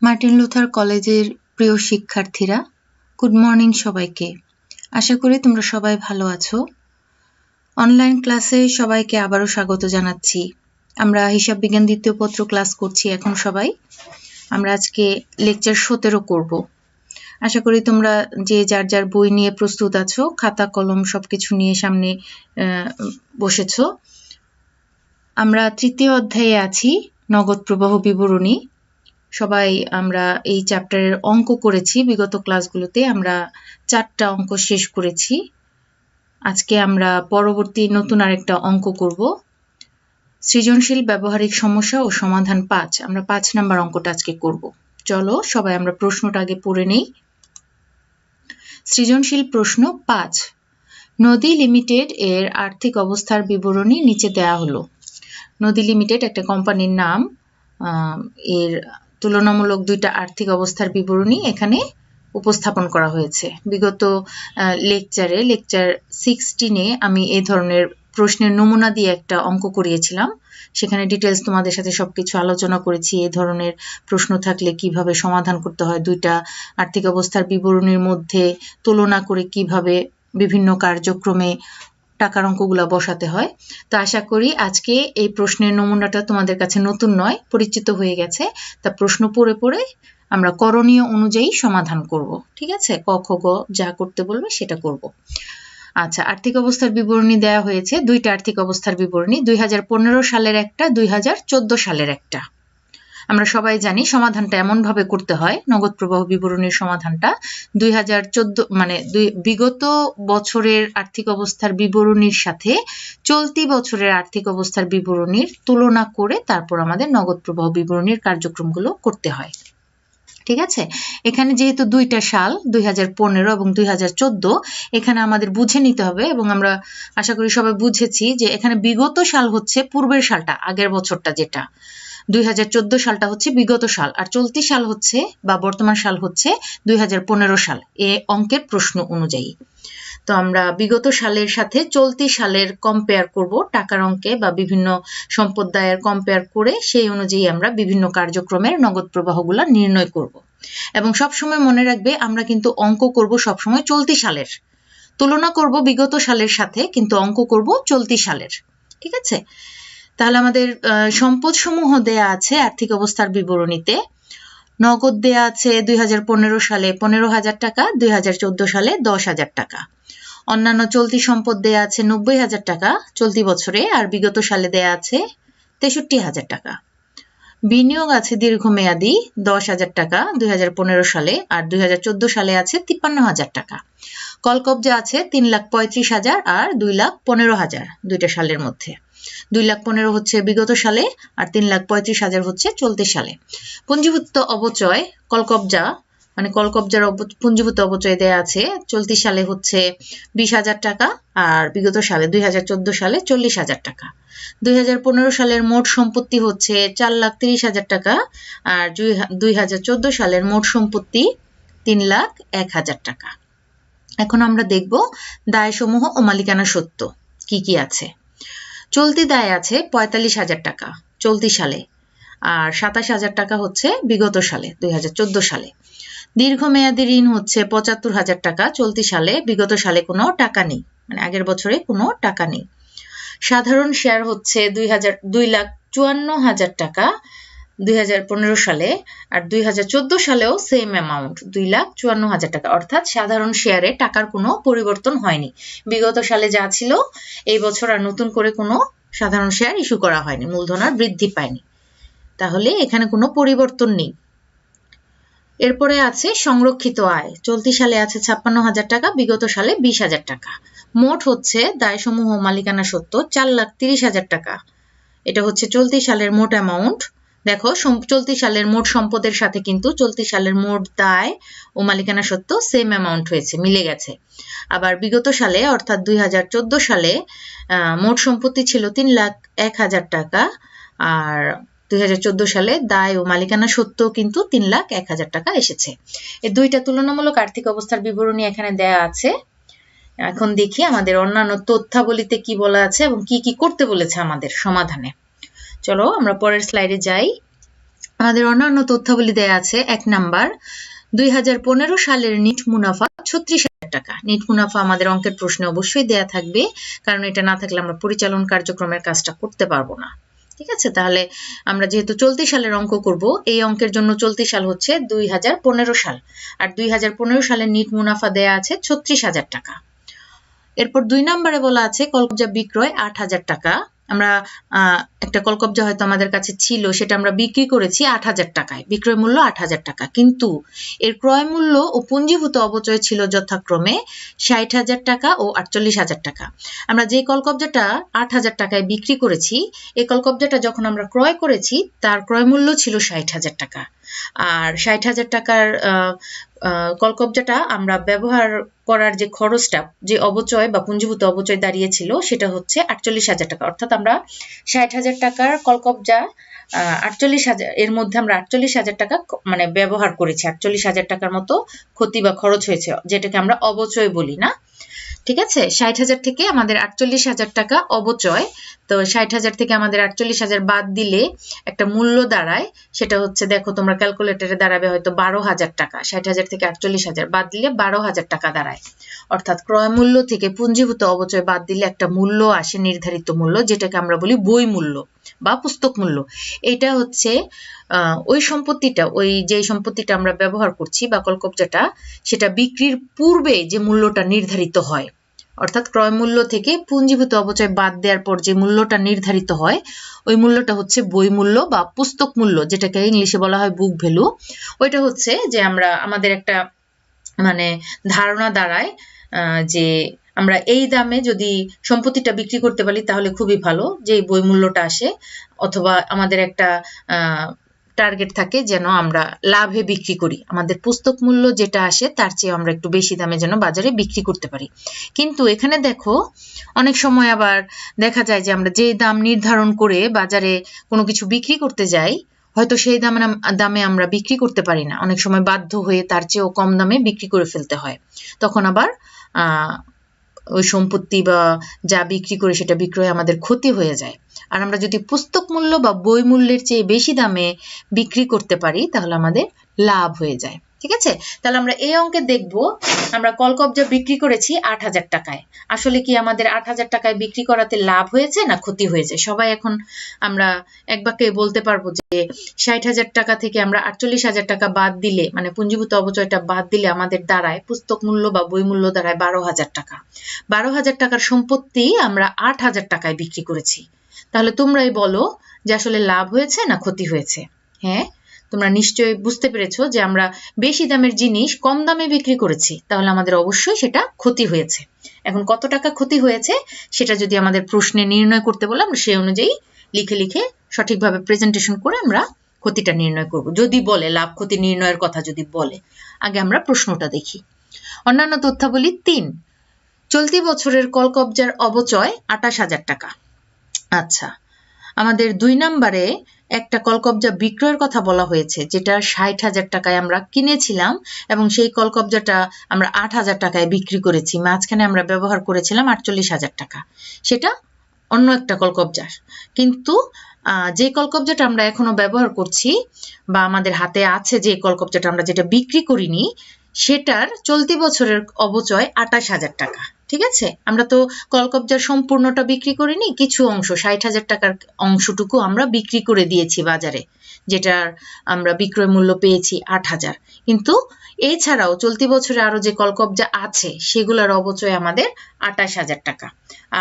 Martin Luther কলেজের প্রিয় শিক্ষার্থীরা, গুড মর্নিং সবাইকে। আশা করি তোমরা সবাই ভালো আছো। অনলাইন ক্লাসে সবাইকে আবারও স্বাগত জানাচ্ছি। আমরা হিসাব বিজ্ঞান দ্বিতীয় পত্র ক্লাস করছি এখন সবাই। আমরা আজকে লেকচার 17 করব। আশা করি তোমরা যে যার যার বই নিয়ে প্রস্তুত আছো, খাতা কলম সবকিছু নিয়ে সামনে বসেছো। আমরা তৃতীয় অধ্যায়ে আছি, নগদ প্রবাহ বিবরণী। সবাই আমরা এই চ্যাপ্টারের অঙ্ক করেছি। বিগত ক্লাসগুলোতে আমরা 4টা অঙ্ক শেষ করেছি। আজকে আমরা পরবর্তী নতুন আরেকটা অঙ্ক করব, সৃজনশীল ব্যবহারিক সমস্যা ও সমাধান 5। আমরা 5 নাম্বার অঙ্কটা আজকে করব। চলো সবাই আমরা প্রশ্নটা আগে পড়ে নেই। সৃজনশীল প্রশ্ন 5, নদী লিমিটেড এর আর্থিক অবস্থার বিবরণী নিচে দেয়া হলো। নদী লিমিটেড একটা কোম্পানির নাম। এর তুলনামূলক 2টা আর্থিক অবস্থার বিবরণী এখানে উপস্থাপন করা হয়েছে। বিগত লেকচার 16-এ আমি এই ধরনের প্রশ্নের নমুনা দিয়ে একটা অঙ্ক করিয়েছিলাম। সেখানে ডিটেলস তোমাদের সাথে সবকিছু আলোচনা করেছি। এই ধরনের প্রশ্ন থাকলে কিভাবে সমাধান করতে হয়, 2টা আর্থিক অবস্থার বিবরণীর মধ্যে তুলনা করে কিভাবে বিভিন্ন কার্যক্রমে টাকার অঙ্কগুলো বসাতে হয়। তো আশা করি আজকে এই প্রশ্নের নমুনাটা তোমাদের কাছে নতুন নয়, পরিচিত হয়ে গেছে। তা প্রশ্ন পড়ে পড়ে আমরা করণীয় অনুযায়ী সমাধান করব। ঠিক আছে, ক খ গ যা করতে বলবে সেটা করব। আচ্ছা, আর্থিক অবস্থার বিবরণী দেয়া হয়েছে, 2টা আর্থিক অবস্থার বিবরণী, 2015 সালের একটা, 2014 সালের একটা। আমরা সবাই জানি সমাধানটা এমন ভাবে করতে হয়, নগদ প্রবাহ বিবরণীর সমাধানটা 2014 মানে বিগত বছরের আর্থিক অবস্থার বিবরণীর সাথে চলতি বছরের আর্থিক অবস্থার বিবরণীর তুলনা করে তারপর আমাদের নগদ প্রবাহ বিবরণীর কার্যক্রমগুলো করতে হয়। ঠিক আছে, এখানে যেহেতু 2টা সাল 2015 এবং 2014, এখানে আমাদের বুঝে নিতে হবে, এবং আমরা আশা করি সবাই বুঝেছি যে এখানে বিগত সাল হচ্ছে পূর্বের সালটা, আগের বছরটা যেটা 2014 সালটা হচ্ছে বিগত সাল, আর চলতি সাল হচ্ছে বা বর্তমান সাল হচ্ছে 2015 সাল এ অঙ্কের প্রশ্ন অনুযায়ী। তো আমরা বিগত সালের সাথে চলতি সালের কম্পেয়ার করব টাকার অঙ্কে বা বিভিন্ন সম্পদ দায়ের কম্পেয়ার করে সেই অনুযায়ী আমরা বিভিন্ন কার্যক্রমের নগদ প্রবাহগুলো নির্ণয় করব। এবং সবসময় মনে রাখবে আমরা কিন্তু অঙ্ক করব সবসময় চলতি সালের, তুলনা করব বিগত সালের সাথে, কিন্তু অঙ্ক করব চলতি সালের। ঠিক আছে, তাহলে আমাদের সম্পদ সমূহ দেয়া আছে আর্থিক অবস্থার বিবরণীতে। নগদ দেয়া আছে 2015 সালে 15,000 টাকা, 2014 সালে 10,000 টাকা। অন্যান্য চলতি সম্পদ দেয়া আছে 90,000 টাকা চলতি বছরে, আর বিগত সালে দেয়া আছে 63,000 টাকা। বিনিয়োগ আছে দীর্ঘমেয়াদী 10,000 টাকা 2015 সালে, আর 2014 সালে আছে 53,000 টাকা। কলকব্জা আছে 3,35,000 আর 2,15,000 2টা সালের মধ্যে। 2,15,000 হচ্ছে বিগত সালে আর 3,35,000 হচ্ছে চলতি সালে। পুঞ্জীভূত অবচয় কলকব্জা মানে কলকব্জার পুঞ্জীভূত অবচয় দেয়া আছে চলতি সালে হচ্ছে 20,000 টাকা আর বিগত সালে 2014 সালে 40,000 টাকা। 2015 সালের মোট সম্পত্তি হচ্ছে 4,30,000 টাকা আর 2014 সালের মোট সম্পত্তি 3,01,000 টাকা। এখন আমরা দেখব দায়সমূহ ও মালিকানা সত্ত্ব কি কি আছে। চলতি দায় আছে 45,000 টাকা চলতি সালে, আর 27,000 টাকা হচ্ছে বিগত সালে 2014 সালে। দীর্ঘমেয়াদী ঋণ হচ্ছে 75,000 টাকা চলতি সালে, বিগত সালে কোনো টাকা নেই, মানে আগের বছরে কোনো টাকা নেই। সাধারণ শেয়ার হচ্ছে 2,54,000 টাকা 2015 সালে, আর 2014 সালেও সেম অ্যামাউন্ট 2,54,000 টাকা। অর্থাৎ সাধারণ শেয়ারে টাকার কোনো পরিবর্তন হয়নি। বিগত সালে যা ছিল এই বছর আর নতুন করে কোনো সাধারণ শেয়ার ইস্যু করা হয়নি, মূলধন আর বৃদ্ধি পায়নি, তাহলে এখানে কোনো পরিবর্তন নেই। এরপরে আছে সংরক্ষিত আয়, চলতি সালে আছে 56,000 টাকা, বিগত সালে 20,000 টাকা। মোট হচ্ছে দায়সমূহ মালিকানা সত্ত্ব 4,30,000 টাকা। এটা হচ্ছে চলতি সালের মোট অ্যামাউন্ট। দেখো চলতি সালের মোট সম্পদের সাথে কিন্তু চলতি সালের মোট দায় ও মালিকানা সত্ত্ব সেম অ্যামাউন্ট হয়েছে, মিলে গেছে। আবার বিগত সালে অর্থাৎ 2014 সালে মোট সম্পত্তি ছিল 3,01,000 টাকা, আর 2014 সালে দায় ও মালিকানা সত্ত্ব কিন্তু 3,01,000 টাকা এসেছে। এই 2টা তুলনামূলক আর্থিক অবস্থার বিবরণী এখানে দেয়া আছে। এখন দেখি আমাদের অন্যান্য তথ্যাবলীতে কি বলা আছে এবং কি কি করতে বলেছে আমাদের সমাধানে। চলো আমরা পরের স্লাইডে যাই। আমাদের অন্যান্য তথ্যাবলী দেয়া আছে। 1 নাম্বার 2015 সালের নিট মুনাফা 36,000 টাকা। নিট মুনাফা আমাদের অঙ্কের প্রশ্নে অবশ্যই দেয়া থাকবে, কারণ এটা না থাকলে আমরা পরিচালন কার্যক্রমের কাজটা করতে পারবো না। ঠিক আছে, তাহলে আমরা যেহেতু চলতি সালের অঙ্ক করব, এই অঙ্কের জন্য চলতি সাল হচ্ছে 2015 সাল, আর 2015 সালের নিট মুনাফা দেয়া আছে 36,000 টাকা। এরপর 2 নম্বরে বলা আছে কলকবজা বিক্রয় 8,000 টাকা। আমরা একটা কলকবজা হয়তো আমাদের কাছে ছিল, সেটা আমরা বিক্রি করেছি 8,000 টাকায়, বিক্রয় মূল্য 8,000 টাকা, কিন্তু এর ক্রয় মূল্য ও পুঞ্জীভূত অপচয় ছিল যথাক্রমে 60,000 টাকা ও 48,000 টাকা। আমরা যে কলকবজাটা 8,000 টাকায় বিক্রি করেছি, এই কলকবজাটা যখন আমরা ক্রয় করেছি তার ক্রয় মূল্য ছিল 60,000 টাকা, আর 60,000 টাকার কলকবজাটা আমরা ব্যবহার করার যে খরচটা, যে অবচয় বা পুঞ্জীভূত অবচয় দাঁড়িয়েছিল, সেটা হচ্ছে 48,000 টাকা। অর্থাৎ আমরা 60,000 টাকার কলকবজা 48,000 এর মধ্যে আমরা 48,000 টাকা মানে ব্যবহার করেছি, 48,000 টাকার মতো ক্ষতি বা খরচ হয়েছে, যেটাকে আমরা অবচয় বলি না। ঠিক আছে, 60,000 থেকে আমাদের 48,000 টাকা অবচয়। তো 60,000 থেকে আমাদের 48,000 বাদ দিলে একটা মূল্য দাঁড়ায়, সেটা হচ্ছে, দেখো তোমরা ক্যালকুলেটরে দাঁড়াবে হয়তো 12,000 টাকা। 60,000 থেকে 48,000 বাদ দিলে 12,000 টাকা দাঁড়ায়। অর্থাৎ ক্রয় মূল্য থেকে পুঞ্জীভূত অবচয় বাদ দিলে একটা মূল্য আসে, নির্ধারিত মূল্য, যেটাকে আমরা বলি বই মূল্য বা পুস্তক মূল্য। এটা হচ্ছে ওই সম্পত্তিটা, ওই যে সম্পত্তিটা আমরা ব্যবহার করছি বা কলকবজাটা, সেটা বিক্রির পূর্বে যে মূল্যটা নির্ধারিত হয়, অর্থাৎ ক্রয় মূল্য থেকে পুঞ্জীভূত অপচয় বাদ দেওয়ার পর যে মূল্যটা নির্ধারিত হয়, ওই মূল্যটা হচ্ছে বই মূল্য বা পুস্তক মূল্য, যেটাকে ইংলিশে বলা হয় বুক ভ্যালু। ওইটা হচ্ছে যে আমরা আমাদের একটা মানে ধারণা দাঁড়ায় যে আমরা এই দামে যদি সম্পত্তিটা বিক্রি করতে পারি তাহলে খুবই ভালো, যে বই মূল্যটা আসে, অথবা আমাদের একটা টার্গেট থাকে যেন আমরা লাভে বিক্রি করি, আমাদের পুস্তক মূল্য যেটা আসে তার চেয়ে আমরা একটু বেশি দামে যেন বাজারে বিক্রি করতে পারি। কিন্তু এখানে দেখো, অনেক সময় আবার দেখা যায় যে আমরা যে দাম নির্ধারণ করে বাজারে কোনো কিছু বিক্রি করতে যাই, হয়তো সেই দামে আমরা বিক্রি করতে পারি না, অনেক সময় বাধ্য হয়ে তার চেয়েও কম দামে বিক্রি করে ফেলতে হয়। তখন আবার ওই সম্পত্তি বা যা বিক্রি করে সেটা বিক্রয় আমাদের ক্ষতি হয়ে যায়। আর আমরা যদি পুস্তক মূল্য বা বই মূল্যের চেয়ে বেশি দামে বিক্রি করতে পারি তাহলে আমাদের লাভ হয়ে যায়। ঠিক আছে, তাহলে আমরা এই অঙ্কে দেখব, আমরা কলকবজা বিক্রি করেছি 8,000 টাকায়। আসলে কি আমাদের 8,000 টাকায় বিক্রি করাতে লাভ হয়েছে না ক্ষতি হয়েছে? সবাই এখন আমরা এক বাক্যে বলতে পারবো যে 60,000 টাকা থেকে আমরা 48,000 টাকা বাদ দিলে, মানে পুঞ্জীভূত অপচয়টা বাদ দিলে আমাদের দাঁড়ায় পুস্তক মূল্য বা বই মূল্য দাঁড়ায় 12,000 টাকা। 12,000 টাকার সম্পত্তি আমরা 8,000 টাকায় বিক্রি করেছি। তাহলে তোমরাই বলো যে আসলে লাভ হয়েছে না ক্ষতি হয়েছে? হ্যাঁ, তোমরা নিশ্চয়ই বুঝতে পেরেছো যে আমরা বেশি দামের জিনিস কম দামে বিক্রি করেছি, তাহলে আমাদের অবশ্যই সেটা ক্ষতি হয়েছে। এখন কত টাকা ক্ষতি হয়েছে সেটা যদি আমাদের প্রশ্নে নির্ণয় করতে বলে, আমরা সেই অনুযায়ী লিখে লিখে সঠিকভাবে প্রেজেন্টেশন করে আমরা ক্ষতিটা নির্ণয় করব। যদি বলে লাভ ক্ষতি নির্ণয়ের কথা যদি বলে, আগে আমরা প্রশ্নটা দেখি। অন্যান্য তথ্যাবলী 3, চলতি বছরের কলকবজার অবচয় 28,000 টাকা। আচ্ছা, আমাদের 2 নম্বরে একটা কলকবজা বিক্রয়ের কথা বলা হয়েছে, যেটা 60,000 টাকায় আমরা কিনেছিলাম এবং সেই কলকবজাটা আমরা 8,000 টাকায় বিক্রি করেছি, মাঝখানে আমরা ব্যবহার করেছিলাম 48,000 টাকা। সেটা অন্য একটা কলকবজা, কিন্তু যে কলকবজাটা আমরা এখনো ব্যবহার করছি বা আমাদের হাতে আছে, যে কলকবজাটা আমরা যেটা বিক্রি করিনি, সেটার চলতি বছরের অবচয় 28,000 টাকা। ঠিক আছে, আমরা তো কলকবজার সম্পূর্ণটা বিক্রি করিনি, কিছু অংশ 60,000 টাকার অংশটুকু আমরা বিক্রি করে দিয়েছি বাজারে, যেটার আমরা বিক্রয় মূল্য পেয়েছি 8,000। কিন্তু এছাড়াও চলতি বছরে আরো যে কলকবজা আছে সেগুলোর অবচয় আমাদের 28,000 টাকা।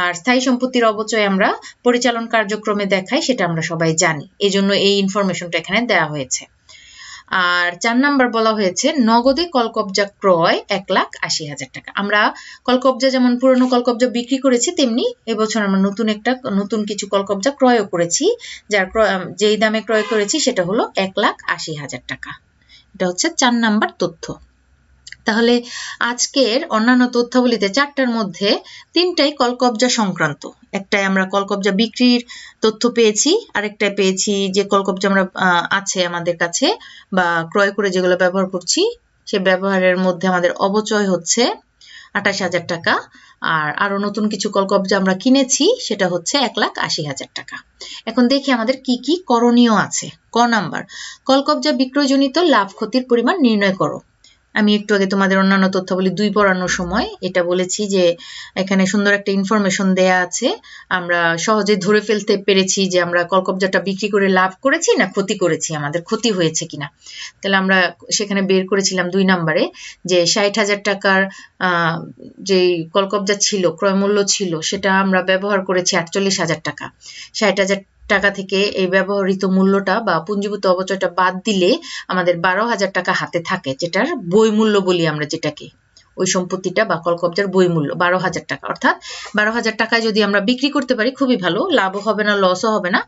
আর স্থায়ী সম্পত্তির অবচয় আমরা পরিচালন কার্যক্রমে দেখাই, সেটা আমরা সবাই জানি, এজন্য এই ইনফরমেশনটা এখানে দেওয়া হয়েছে। আর 4 নাম্বার বলা হয়েছে নগদে কলকবজা ক্রয় 1,80,000 টাকা। আমরা কলকবজা যেমন পুরনো কলকবজা বিক্রি করেছি, তেমনি এবছর আমরা নতুন কিছু কলকবজা ক্রয়ও করেছি, যার যেই দামে ক্রয় করেছি সেটা হলো 1,80,000 টাকা। এটা হচ্ছে 4 নাম্বার তথ্য। তাহলে আজকের অন্যান্য তথ্যাবলীতে 4টার মধ্যে 3টাই কলকবজা সংক্রান্ত। একটাই আমরা কলকবজা বিক্রির তথ্য পেয়েছি, আরেকটাই পেয়েছি যে কলকবজা আমরা আছে আমাদের কাছে বা ক্রয় করে যেগুলো ব্যবহার করছি, সে ব্যবহারের মধ্যে আমাদের অবচয় হচ্ছে 28,000 টাকা। আর আরো নতুন কিছু কলকবজা আমরা কিনেছি, সেটা হচ্ছে 1,80,000 টাকা। এখন দেখি আমাদের কি কি করণীয় আছে। ক নাম্বার, কলকবজা বিক্রয়জনিত লাভ ক্ষতির পরিমাণ নির্ণয় করো। আমি একটু আগে তোমাদের অন্যান্য তথ্যাবলী 2 পড়ানোর সময় এটা বলেছি যে এখানে সুন্দর একটা ইনফরমেশন দেয়া আছে, আমরা সহজে ধরে ফেলতে পেরেছি যে আমরা কলকবজাটা বিক্রি করে লাভ করেছি না ক্ষতি করেছি, আমাদের ক্ষতি হয়েছে কিনা। তাহলে আমরা সেখানে বের করেছিলাম 2 নম্বরে যে 60,000 টাকার যেই কলকবজা ছিল, ক্রয় মূল্য ছিল, সেটা আমরা ব্যবহার করেছি 48,000 টাকা। 60,000 টাকা থেকে এই ব্যবহৃত মূল্যটা বা পুঞ্জীভূত অপচয়টা বাদ দিলে আমাদের 12,000 টাকা হাতে থাকে, যেটার বই মূল্য বলি আমরা যেটাকে, ওই সম্পত্তিটা বা কলকবজার বই মূল্য 12,000 টাকা। অর্থাৎ 12,000 টাকায় যদি আমরা বিক্রি করতে পারি খুবই ভালো, লাভও হবে না লসও হবে না।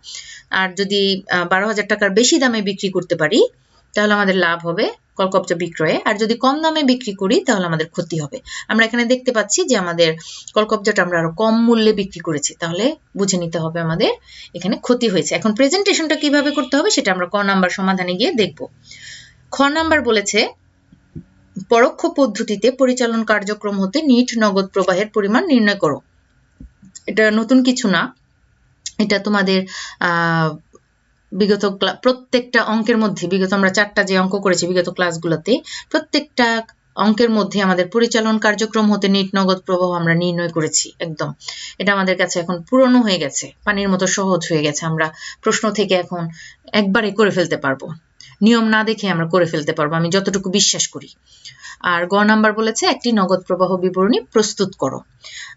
আর যদি 12,000 টাকার বেশি দামে বিক্রি করতে পারি তাহলে আমাদের লাভ হবে কলকবজা বিক্রয়ে, আর যদি কম দামে বিক্রি করি তাহলে আমাদের ক্ষতি হবে। আমরা এখানে দেখতে পাচ্ছি যে আমাদের কলকবজাটা আমরা আরো কম মূল্যে বিক্রি করেছি, তাহলে বুঝে নিতে হবে আমাদের এখানে ক্ষতি হয়েছে। এখন প্রেজেন্টেশনটা কিভাবে করতে হবে সেটা আমরা ক নাম্বার সমাধানে গিয়ে দেখব। খ নাম্বার বলেছে পরোক্ষ পদ্ধতিতে পরিচালন কার্যক্রম হতে নিট নগদ প্রবাহের পরিমাণ নির্ণয় করো। এটা নতুন কিছু না, এটা তোমাদের বিগত প্রত্যেকটা অঙ্কের মধ্যে, বিগত আমরা 4টা যে অঙ্ক করেছি বিগত ক্লাসগুলোতে, প্রত্যেকটা অঙ্কের মধ্যে আমাদের পরিচালন কার্যক্রম হতে নিট নগদ প্রবাহ আমরা নির্ণয় করেছি। একদম এটা আমাদের কাছে এখন পুরনো হয়ে গেছে, পানির মতো সহজ হয়ে গেছে, আমরা প্রশ্ন থেকে এখন একবারে করে ফেলতে পারবো, নিয়ম না দেখে আমরা করে ফেলতে পারবো, আমি যতটুকু বিশ্বাস করি। আর গ নাম্বার বলেছে একটি নগদ প্রবাহ বিবরণী প্রস্তুত করো।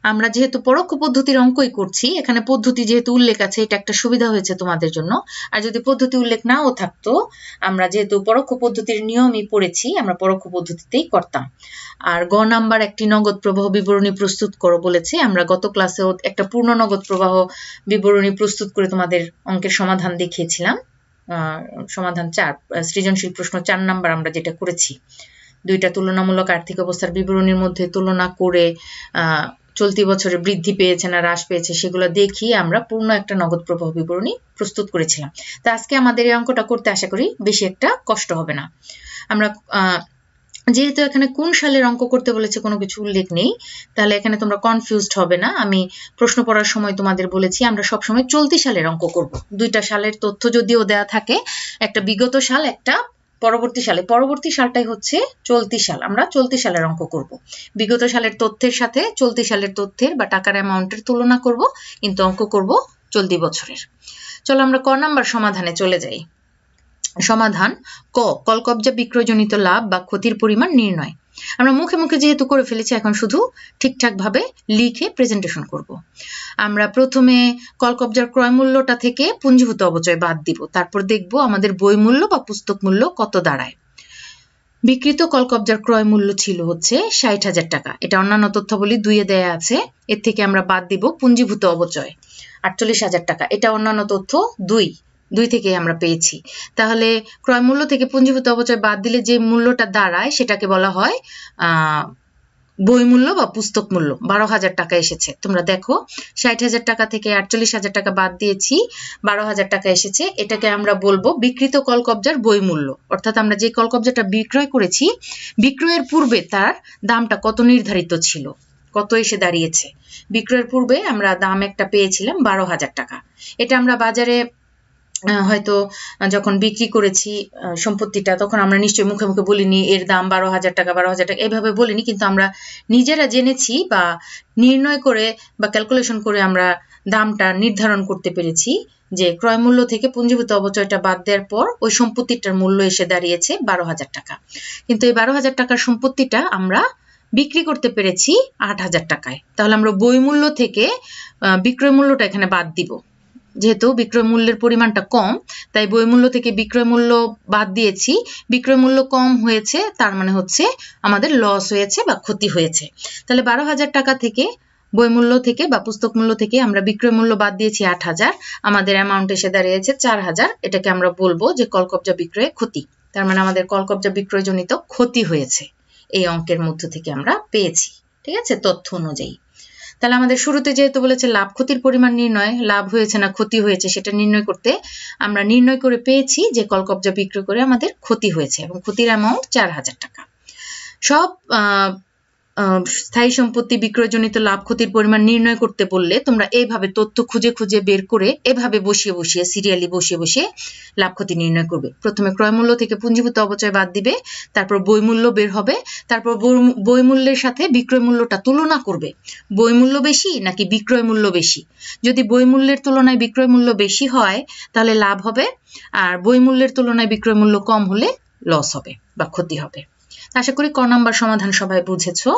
আমরা যেহেতু পরোক্ষ পদ্ধতির অঙ্কই করছি, এখানে পদ্ধতি যেহেতু উল্লেখ আছে, এটা একটা সুবিধা হয়েছে তোমাদের জন্য। আর যদি পদ্ধতি উল্লেখ নাও থাকতো, আমরা যেহেতু পরোক্ষ পদ্ধতির নিয়মই পড়েছি, আমরা পরোক্ষ পদ্ধতিতেই করতাম। আর গ নাম্বার একটি নগদ প্রবাহ বিবরণী প্রস্তুত করো বলেছে, আমরা গত ক্লাসেও একটা পূর্ণ নগদ প্রবাহ বিবরণী প্রস্তুত করে তোমাদের অঙ্কের সমাধান দেখিয়েছিলাম। সমাধান 4, সৃজনশীল প্রশ্ন 4 নাম্বার আমরা যেটা করেছি, 2টা তুলনামূলক আর্থিক অবস্থার বিবরণীর মধ্যে তুলনা করে চলতি বছরে বৃদ্ধি পেয়েছে না হ্রাস পেয়েছে সেগুলো দেখিয়ে আমরা পূর্ণ একটা নগদ প্রবাহ বিবরণী প্রস্তুত করেছিলাম। তো আজকে আমাদের এই অঙ্কটা করতে আশা করি বেশি একটা কষ্ট হবে না। আমরা যেহেতু এখানে কোন সালের অঙ্ক করতে বলেছে কোনো কিছু উল্লেখ নেই, তাহলে এখানে তোমরা কনফিউজড হবে না। আমি প্রশ্ন পড়ার সময় তোমাদের বলেছি আমরা সবসময় চলতি সালের অঙ্ক করব। 2টা সালের তথ্য যদিও দেওয়া থাকে, একটা বিগত সাল, একটা পরবর্তী সালে, পরবর্তী সালটাই হচ্ছে চলতি সাল, আমরা চলতি সালের অঙ্ক করব। বিগত সালের তথ্যের সাথে চলতি সালের তথ্যের বা টাকার অ্যামাউন্টের তুলনা করব, কিন্তু অঙ্ক করব চলতি বছরের। চলো আমরা ক নাম্বার সমাধানে চলে যাই। সমাধান ক, কলকবজা বিক্রয়জনিত লাভ বা ক্ষতির পরিমাণ নির্ণয়। আমরা মুখে মুখে যেহেতু করে ফেলেছি, এখন শুধু ঠিকঠাক ভাবে লিখে প্রেজেন্টেশন করব। আমরা প্রথমে কলকবজার ক্রয় মূল্যটা থেকে পুঞ্জীভূত অপচয় বাদ দিব, তারপর দেখব আমাদের বই মূল্য বা পুস্তক মূল্য কত দাঁড়ায়। বিক্রিত কলকবজার ক্রয় মূল্য ছিল হচ্ছে 60,000 টাকা, এটা অন্যান্য তথ্যাবলী 2 এ দেয়া আছে। এর থেকে আমরা বাদ দিব পুঞ্জীভূত অপচয় 48,000 টাকা, এটা অন্যান্য তথ্য 2 থেকে আমরা পেয়েছি। তাহলে ক্রয় মূল্য থেকে পুঞ্জীভূত অপচয় বাদ দিলে যে মূল্যটা দাঁড়ায় সেটাকে বলা হয় বই মূল্য বা পুস্তক মূল্য। 12,000 টাকা এসেছে। তোমরা দেখো 60,000 টাকা থেকে 48,000 টাকা বাদ দিয়েছি, 12,000 টাকা এসেছে। এটাকে আমরা বলবো বিক্রিত কলকবজার বই মূল্য। অর্থাৎ আমরা যে কলকবজাটা বিক্রয় করেছি, বিক্রয়ের পূর্বে তার দামটা কত নির্ধারিত ছিল, কত এসে দাঁড়িয়েছে। বিক্রয়ের পূর্বে আমরা দাম একটা পেয়েছিলাম 12,000 টাকা। এটা আমরা বাজারে হয়তো যখন বিক্রি করেছি সম্পত্তিটা, তখন আমরা নিশ্চয়ই মুখে মুখে বলিনি এর দাম 12,000 টাকা, 12,000 টাকা এভাবে বলিনি, কিন্তু আমরা নিজেরা জেনেছি বা নির্ণয় করে বা ক্যালকুলেশন করে আমরা দামটা নির্ধারণ করতে পেরেছি যে ক্রয় মূল্য থেকে পুঞ্জীভূত অপচয়টা বাদ দেওয়ার পর ওই সম্পত্তিটার মূল্য এসে দাঁড়িয়েছে 12,000 টাকা। কিন্তু এই 12,000 টাকার সম্পত্তিটা আমরা বিক্রি করতে পেরেছি 8,000 টাকায়। তাহলে আমরা বই মূল্য থেকে বিক্রয় মূল্যটা এখানে বাদ দিব। যেহেতু বিক্রয় মূল্যের পরিমাণটা কম, তাই বই মূল্য থেকে বিক্রয় মূল্য বাদ দিয়েছি। বিক্রয় মূল্য কম হয়েছে, তার মানে হচ্ছে আমাদের লস হয়েছে বা ক্ষতি হয়েছে। তাহলে 12,000 টাকা থেকে বই মূল্য থেকে বা পুস্তক মূল্য থেকে আমরা বিক্রয় মূল্য বাদ দিয়েছি 8,000, আমাদের অ্যামাউন্ট এসে দাঁড়িয়েছে 4,000। এটাকে আমরা বলবো যে কলকবজা বিক্রয়ে ক্ষতি। তার মানে আমাদের কলকবজা বিক্রয়জনিত ক্ষতি হয়েছে, এই অঙ্কের মধ্য থেকে আমরা পেয়েছি। ঠিক আছে, তথ্য অনুযায়ী। তাহলে আমাদের শুরুতে যেহেতু বলেছে লাভ ক্ষতির পরিমাণ নির্ণয়, লাভ হয়েছে না ক্ষতি হয়েছে সেটা নির্ণয় করতে আমরা নির্ণয় করে পেয়েছি যে কলকবজা বিক্রয় করে আমাদের ক্ষতি হয়েছে এবং ক্ষতির অ্যামাউন্ট 4,000 টাকা। সব স্থায়ী সম্পত্তি বিক্রয়জনিত লাভ ক্ষতির পরিমাণ নির্ণয় করতে বললে তোমরা এইভাবে তথ্য খুঁজে খুঁজে বের করে এভাবে বসিয়ে বসিয়ে সিরিয়ালি বসিয়ে বসিয়ে লাভ ক্ষতি নির্ণয় করবে। প্রথমে ক্রয় মূল্য থেকে পুঞ্জীভূত অপচয় বাদ দিবে, তারপর বই মূল্য বের হবে, তারপর বই মূল্যের সাথে বিক্রয় মূল্যটা তুলনা করবে, বই মূল্য বেশি নাকি বিক্রয় মূল্য বেশি। যদি বই মূল্যের তুলনায় বিক্রয় মূল্য বেশি হয় তাহলে লাভ হবে, আর বই মূল্যের তুলনায় বিক্রয় মূল্য কম হলে লস হবে বা ক্ষতি হবে। আশা করি ক নাম্বার সমাধান সবাই বুঝেছো,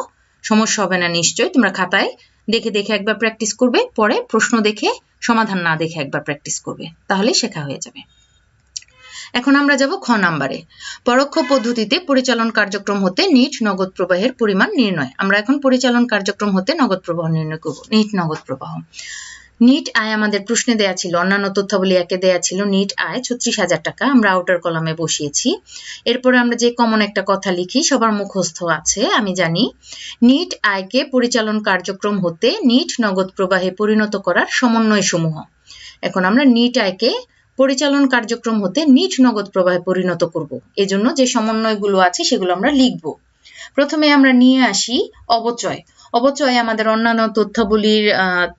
সমস্যা হবে না নিশ্চয়ই। তোমরা খাতায় দেখে দেখে একবার প্র্যাকটিস করবে, পরে প্রশ্ন দেখে সমাধান না দেখে একবার প্র্যাকটিস করবে, তাহলে শেখা হয়ে যাবে। এখন আমরা যাব খ নাম্বারে, পরোক্ষ পদ্ধতিতে পরিচালন কার্যক্রম হতে নিট নগদ প্রবাহের পরিমাণ নির্ণয়। আমরা এখন পরিচালন কার্যক্রম হতে নগদ প্রবাহ নির্ণয় করব। নিট নগদ প্রবাহ, নিট আয় আমাদের প্রশ্নে দেয়া ছিল, অন্যান্য তথ্যাবলী একে দেয়া ছিল নিট আয় 36,000 টাকা, আমরা আউটার কলামে বসিয়েছি। এরপরে আমরা যে কমন একটা কথা লিখি সবার মুখস্থ আছে আমি জানি, নিট আয়কে পরিচালন কার্যক্রম হতে নিট নগদ প্রবাহে পরিণত করার সমন্বয় সমূহ। এখন আমরা নিট আয়কে পরিচালন কার্যক্রম হতে নিট নগদ প্রবাহে পরিণত করব, এজন্য যে সমন্বয়গুলো আছে সেগুলো আমরা লিখব। প্রথমে আমরা নিয়ে আসি অবচয়। অবচয় আমাদের অন্যান্য তথ্যাবলীর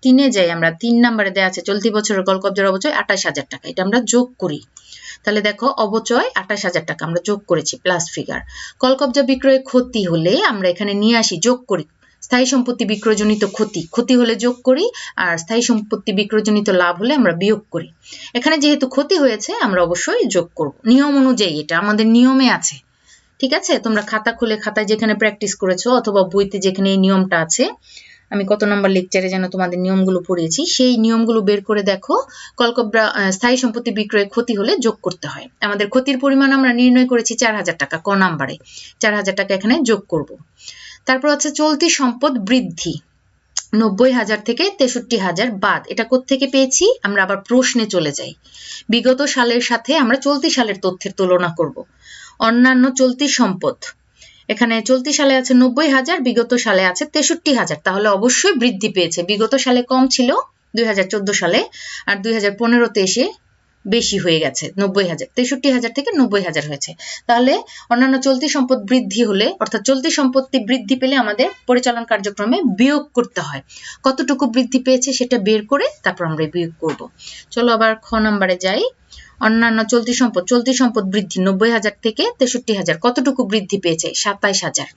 3-এ যাই, আমরা 3 নম্বরে দেয়া আছে চলতি বছরের কলকব্জার অবচয় 28,000 টাকা, এটা আমরা যোগ করি। তাহলে দেখো অবচয় 28,000 টাকা আমরা যোগ করেছি প্লাস ফিগার। কলকব্জা বিক্রয়ে ক্ষতি হলে আমরা এখানে নিয়ে আসি যোগ করি, স্থায়ী সম্পত্তি বিক্রয়জনিত ক্ষতি হলে যোগ করি, আর স্থায়ী সম্পত্তি বিক্রয়জনিত লাভ হলে আমরা বিয়োগ করি। এখানে যেহেতু ক্ষতি হয়েছে আমরা অবশ্যই যোগ করব, নিয়ম অনুযায়ী, এটা আমাদের নিয়মে আছে। ঠিক আছে, তোমরা খাতা খুলে খাতায় যেখানে প্র্যাকটিস করেছো অথবা বইতে যেখানে এই নিয়মটা আছে, আমি কত নম্বর লেকচারে যেন তোমাদের নিয়মগুলো পড়িয়েছি, সেই নিয়মগুলো বের করে দেখো। কলকব্রা স্থায়ী সম্পত্তি বিক্রয়ে ক্ষতি হলে যোগ করতে হয়। আমাদের ক্ষতির পরিমাণ আমরা নির্ণয় করেছি 4,000 টাকা, ক নাম্বারে 4,000 টাকা এখানে যোগ করব। তারপর আছে চলতি সম্পদ বৃদ্ধি, 90,000 থেকে 63,000 বাদ, এটা কোত্থেকে পেয়েছি, আমরা আবার প্রশ্নে চলে যাই। বিগত সালের সাথে আমরা চলতি সালের তথ্যের তুলনা করব। অন্যান্য চলতি সম্পদ, এখানে চলতি সালে আছে 90,000, বিগত সালে আছে 63,000, তাহলে অবশ্যই বৃদ্ধি পেয়েছে। বিগত সালে কম ছিল 2014 সালে, আর 2015-তে এসে বেশি হয়ে গেছে 90,000, 63,000 থেকে 90,000 হয়েছে। তাহলে অন্যান্য চলতি সম্পদ বৃদ্ধি হলে, অর্থাৎ চলতি সম্পত্তি বৃদ্ধি পেলে আমাদের পরিচালন কার্যক্রমে বিয়োগ করতে হয়। কতটুকু বৃদ্ধি পেয়েছে সেটা বের করে তারপর আমরা বিয়োগ করব। চলো আবার খ নাম্বারে যাই। অন্যান্য চলতি সম্পদ বৃদ্ধি 90,000 থেকে 63,000, কতটুকু বৃদ্ধি পেয়েছে, 27,000।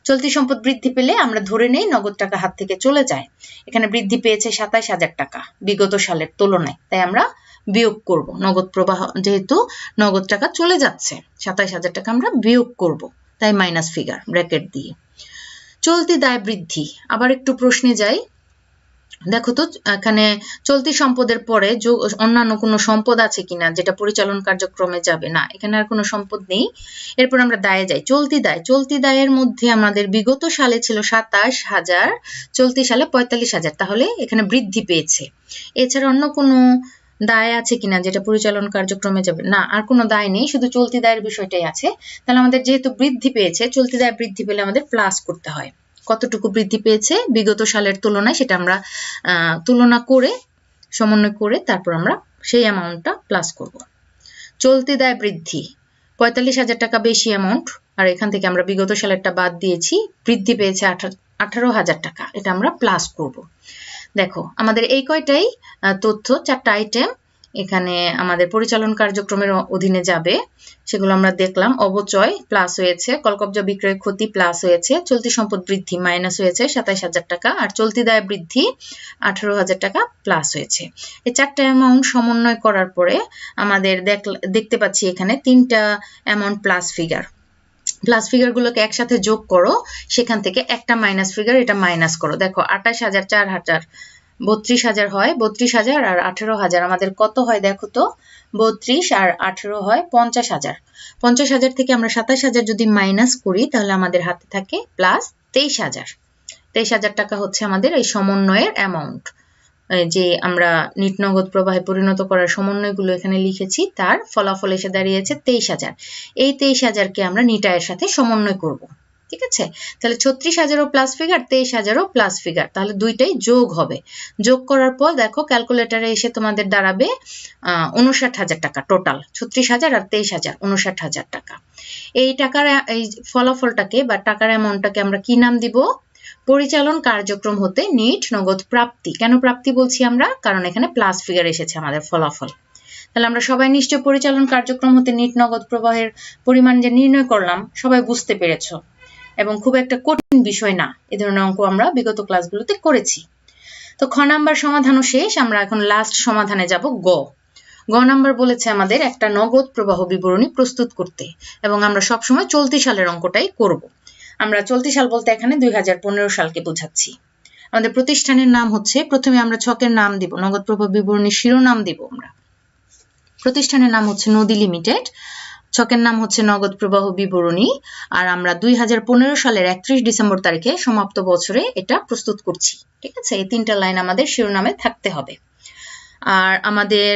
চলতি সম্পদ বৃদ্ধি পেলে আমরা ধরে নেই নগদ টাকা হাত থেকে চলে যায়, এখানে বৃদ্ধি পেয়েছে 27,000 টাকা বিগত সালের তুলনায়, তাই আমরা বিয়োগ করব। নগদ প্রবাহ যেহেতু নগদ টাকা চলে যাচ্ছে, 27,000 টাকা আমরা বিয়োগ করব, তাই মাইনাস ফিগার ব্র্যাকেট দিয়ে। চলতি দায় বৃদ্ধি, আবার একটু প্রশ্নে যাই। দেখো তো এখানে চলতি সম্পদের পরে অন্যান্য কোনো সম্পদ আছে কিনা যেটা পরিচালন কার্যক্রমে যাবে, না এখানে আর কোনো সম্পদ নেই। এরপর আমরা দায়ে যাই, চলতি দায়ের মধ্যে আমাদের বিগত সালে ছিল 27,000, চলতি সালে 45,000, তাহলে এখানে বৃদ্ধি পেয়েছে। এছাড়া অন্য কোনো দায় আছে কিনা যেটা পরিচালন কার্যক্রমে যাবে, না আর কোনো দায় নেই, শুধু চলতি দায়ের বিষয়টাই আছে। তাহলে আমাদের যেহেতু বৃদ্ধি পেয়েছে, চলতি দায় বৃদ্ধি পেলে আমাদের প্লাস করতে হয়। কতটুকু বৃদ্ধি পেয়েছে বিগত সালের তুলনায় সেটা আমরা তুলনা করে সমন্বয় করে তারপর আমরা সেই অ্যামাউন্টটা প্লাস করব। চলতি দায় বৃদ্ধি 45,000 টাকা বেশি অ্যামাউন্ট, আর এখান থেকে আমরা বিগত সালেরটা বাদ দিয়েছি, বৃদ্ধি পেয়েছে 18,000 টাকা, এটা আমরা প্লাস করব। দেখো আমাদের এই কয়টাই তথ্য, 4টা আইটেম এখানে আমাদের পরিচালন কার্যক্রমের অধীনে যাবে, সেগুলো আমরা দেখলাম। অবচয় প্লাস হয়েছে, কলকব্জা বিক্রয় ক্ষতি প্লাস হয়েছে, চলতি সম্পদ বৃদ্ধি মাইনাস হয়েছে 27,000 টাকা, আর চলতি দায় বৃদ্ধি 18,000 টাকা প্লাস হয়েছে। এই 4টা অ্যামাউন্ট সমন্বয় করার পরে আমাদের দেখতে পাচ্ছি এখানে 3টা অ্যামাউন্ট প্লাস ফিগারগুলোকে একসাথে যোগ করো, সেখান থেকে একটা মাইনাস ফিগার, এটা মাইনাস করো। দেখো 28,000 4,000 32,000 হয়, 32,000 আর 18,000 আমাদের কত হয় দেখো তো, 32 আর 18 হয় 50,000। 50,000 থেকে আমরা 27,000 যদি মাইনাস করি তাহলে আমাদের হাতে থাকে প্লাস 23,000। 23,000 টাকা হচ্ছে আমাদের এই সমন্বয়ের অ্যামাউন্ট, যে আমরা নিট নগদ প্রবাহে পরিণত করার সমন্বয়গুলো এখানে লিখেছি, তার ফলাফল এসে দাঁড়িয়েছে 23,000। এই 23,000কে আমরা নিট আয়ের সাথে সমন্বয় করব। ঠিক আছে, তাহলে 36,000ও প্লাস ফিগার, 23,000ও প্লাস ফিগার, তাহলে দুইটাই যোগ হবে। যোগ করার পর দেখো ক্যালকুলেটারে এসে তোমাদের দাঁড়াবে 59,000 টাকা টোটাল, 36,000 আর 23,000, 59,000 টাকা। এই টাকার এই ফলাফলটাকে বা টাকার অ্যামাউন্টটাকে আমরা কি নাম দিব, পরিচালন কার্যক্রম হতে নিট নগদ প্রাপ্তি। কেন প্রাপ্তি বলছি আমরা? কারণ এখানে প্লাস ফিগার এসেছে আমাদের ফলাফল। তাহলে আমরা সবাই নিশ্চয় পরিচালন কার্যক্রম হতে নিট নগদ প্রবাহের পরিমাণ যে নির্ণয় করলাম সবাই বুঝতে পেরেছো, এবং খুব একটা কঠিন বিষয় না। এ ধরনের অঙ্ক আমরা বিগত ক্লাসগুলোতে করেছি। তো খ নাম্বার সমাধানও শেষ। আমরা এখন লাস্ট সমাধানে যাব। গ নাম্বার বলেছে আমাদের একটা নগদ প্রবাহ বিবরণী প্রস্তুত করতে, এবং আমরা সবসময় চলতি সালের অঙ্কটাই করব। আমরা চলতি সাল বলতে এখানে 2015 সালকে বোঝাচ্ছি। আমাদের প্রতিষ্ঠানের নাম হচ্ছে, প্রথমে আমরা ছকের নাম দিব, নগদ প্রবাহ বিবরণীর শিরোনাম দিব আমরা। প্রতিষ্ঠানের নাম হচ্ছে নদী লিমিটেড, ছকের নাম হচ্ছে নগদ প্রবাহ বিবরণী, আর আমরা 2015 সালের 31 ডিসেম্বর তারিখে সমাপ্ত বছরে এটা প্রস্তুত করছি। ঠিক আছে, এই 3টা লাইন আমাদের শিরোনামে থাকতে হবে। আর আমাদের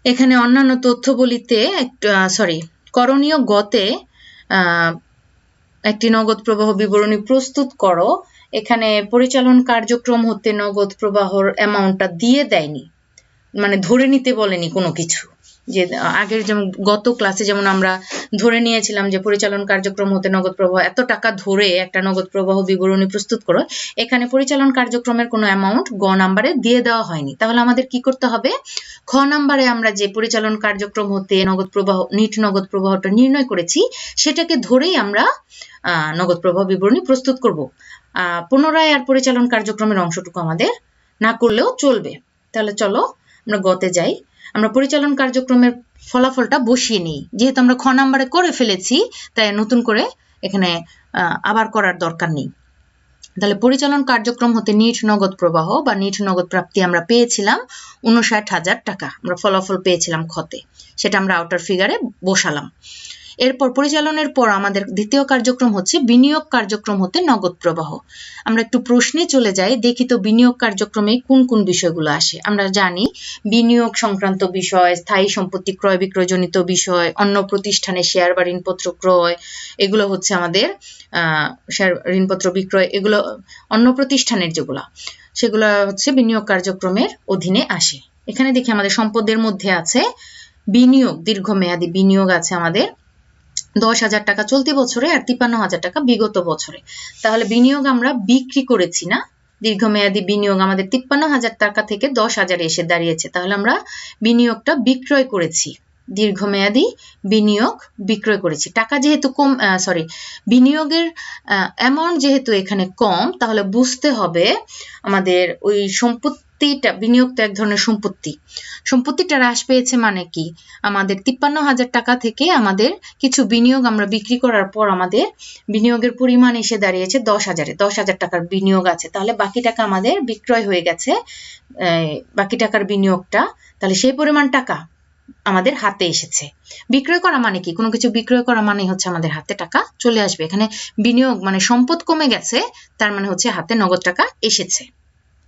এখানে অন্যান্য তথ্যবলিতে করণীয় গতে একটি নগদ প্রবাহ বিবরণী প্রস্তুত করো। এখানে পরিচালন কার্যক্রম হতে নগদ প্রবাহর অ্যামাউন্টটা দিয়ে দেয়নি, মানে ধরে নিতে বলেনি কোনো কিছু। যে আগের যেমন গত ক্লাসে যেমন আমরা ধরে নিয়েছিলাম যে পরিচালন কার্যক্রম হতে নগদ প্রবাহ এত টাকা ধরে একটা নগদ প্রবাহ বিবরণী প্রস্তুত করো, এখানে পরিচালন কার্যক্রমের কোনো অ্যামাউন্ট গ নাম্বারে দিয়ে দেওয়া হয়নি। তাহলে আমাদের কি করতে হবে? খ নাম্বারে আমরা যে পরিচালন কার্যক্রম হতে নগদ প্রবাহ নিট নগদ প্রবাহটা নির্ণয় করেছি সেটাকে ধরেই আমরা নগদ প্রবাহ বিবরণী প্রস্তুত করব। পুনরায় আর পরিচালন কার্যক্রমের অংশটুকু আমাদের না করলেও চলবে। তাহলে চলো আমরা গতে যাই। আমরা পরিচালন কার্যক্রমের ফলাফলটা বসিয়ে নিই। যেহেতু আমরা খ নাম্বারে করে ফেলেছি, তাই নতুন করে এখানে আবার করার দরকার নেই। তাহলে পরিচালন কার্যক্রম হতে নিট নগদ প্রবাহ বা নিট নগদ প্রাপ্তি আমরা পেয়েছিলাম 59,000 টাকা। আমরা ফলাফল পেয়েছিলাম খতে, সেটা আমরা আউটার ফিগারে বসালাম। এরপর পরিচালনের পর আমাদের দ্বিতীয় কার্যক্রম হচ্ছে বিনিয়োগ কার্যক্রম হতে নগদ প্রবাহ। আমরা একটু প্রশ্নে চলে যাই, দেখি তো বিনিয়োগ কার্যক্রমে কোন কোন বিষয়গুলো আসে। আমরা জানি বিনিয়োগ সংক্রান্ত বিষয়, স্থায়ী সম্পত্তি ক্রয় বিক্রয় জনিত বিষয়, অন্য প্রতিষ্ঠানে শেয়ার বা ঋণপত্র ক্রয়, এগুলো হচ্ছে আমাদের শেয়ার ঋণপত্র বিক্রয়, এগুলো অন্য প্রতিষ্ঠানের যেগুলো, সেগুলো হচ্ছে বিনিয়োগ কার্যক্রমের অধীনে আসে। এখানে দেখি আমাদের সম্পদের মধ্যে আছে বিনিয়োগ, দীর্ঘমেয়াদী বিনিয়োগ আছে আমাদের 10,000 টাকা চলতি বছরে আর 53,000 টাকা বিগত বছরে। তাহলে বিনিয়োগ আমরা বিক্রি করেছি না, দীর্ঘমেয়াদী বিনিয়োগ আমাদের 53,000 টাকা থেকে 10,000 এসে দাঁড়িয়েছে। তাহলে আমরা বিনিয়োগটা বিক্রয় করেছি, দীর্ঘমেয়াদী বিনিয়োগ বিক্রয় করেছি। টাকা যেহেতু কম, বিনিয়োগের অ্যামাউন্ট যেহেতু এখানে কম, তাহলে বুঝতে হবে আমাদের ওই সম্পত্তিটা, বিনিয়োগ তো এক ধরনের সম্পত্তিটা হ্রাস পেয়েছে। মানে কি, আমাদের 53,000 টাকা থেকে আমাদের কিছু বিনিয়োগ আমরা বিক্রি করার পর আমাদের বিনিয়োগের পরিমাণ এসে দাঁড়িয়েছে 10,000 টাকার বিনিয়োগ আছে। তাহলে বাকি টাকা আমাদের বিক্রয় হয়ে গেছে, বাকি টাকার বিনিয়োগটা, তাহলে সেই পরিমাণ টাকা আমাদের হাতে এসেছে। বিক্রয় করা মানে কি, কোনো কিছু বিক্রয় করা মানে হচ্ছে আমাদের হাতে টাকা চলে আসবে। এখানে বিনিয়োগ মানে সম্পদ কমে গেছে, তার মানে হচ্ছে হাতে নগদ টাকা এসেছে।